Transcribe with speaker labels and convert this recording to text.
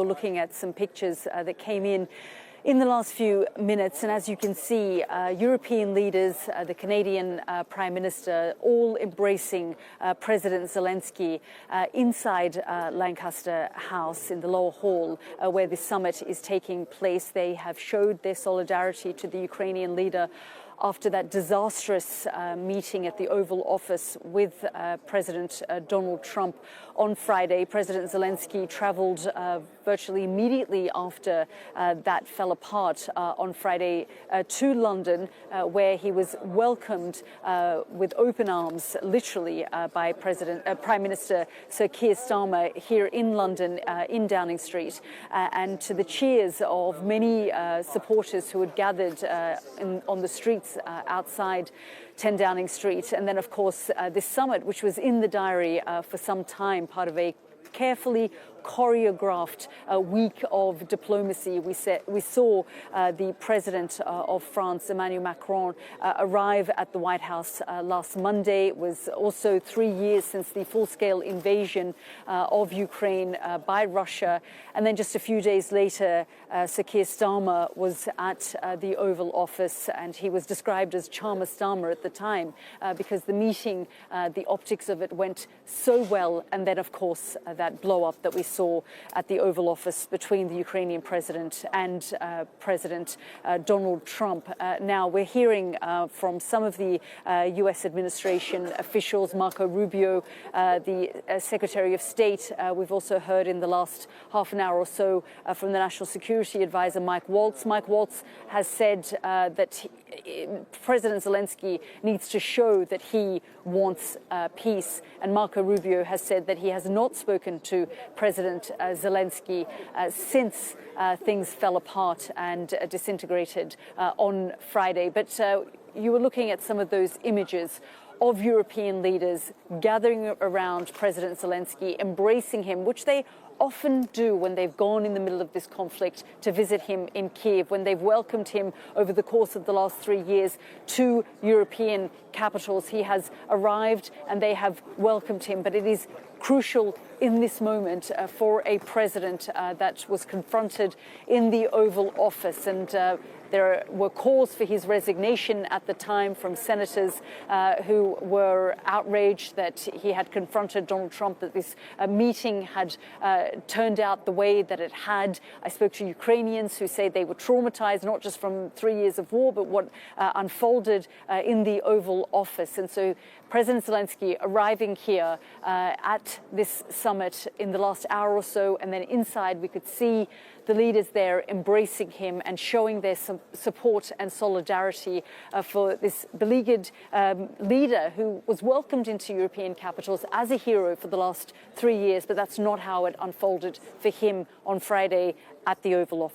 Speaker 1: We're looking at some pictures that came in the last few minutes, and as you can see, European leaders, the Canadian Prime Minister, all embracing President Zelensky inside Lancaster House in the lower hall where the summit is taking place. They have showed their solidarity to the Ukrainian leader after that disastrous meeting at the Oval Office with President Donald Trump on Friday. President Zelensky traveled virtually immediately after that fell apart on Friday to London, where he was welcomed with open arms, literally, by Prime Minister Sir Keir Starmer here in London, in Downing Street, and to the cheers of many supporters who had gathered on the streets outside 10 Downing Street. And then, of course, this summit, which was in the diary for some time, part of a carefully choreographed week of diplomacy. We saw the President of France, Emmanuel Macron, arrive at the White House last Monday. It was also 3 years since the full-scale invasion of Ukraine by Russia. And then just a few days later, Sir Keir Starmer was at the Oval Office, and he was described as Charmer Starmer at the time because the meeting, the optics of it went so well. And then, of course, that blow-up that we saw at the Oval Office between the Ukrainian president and President Donald Trump. Now, we're hearing from some of the U.S. administration officials, Marco Rubio, the Secretary of State. We've also heard in the last half an hour or so from the National Security Advisor, Mike Waltz. Mike Waltz has said that President Zelensky needs to show that he wants peace. And Marco Rubio has said that he has not spoken to President Zelensky since things fell apart and disintegrated on Friday. But you were looking at some of those images of European leaders gathering around President Zelensky, embracing him, which they often do when they've gone in the middle of this conflict to visit him in Kiev, when they've welcomed him over the course of the last 3 years to European capitals. He has arrived and they have welcomed him. But it is crucial in this moment for a president that was confronted in the Oval Office. And there were calls for his resignation at the time from senators who were outraged that he had confronted Donald Trump, that this meeting had turned out the way that it had. I spoke to Ukrainians who say they were traumatized, not just from 3 years of war, but what unfolded in the Oval Office. And so President Zelensky arriving here at this summit in the last hour or so, and then inside we could see the leaders there embracing him and showing their support and solidarity for this beleaguered leader who was welcomed into European capitals as a hero for the last 3 years. But that's not how it unfolded for him on Friday at the Oval Office.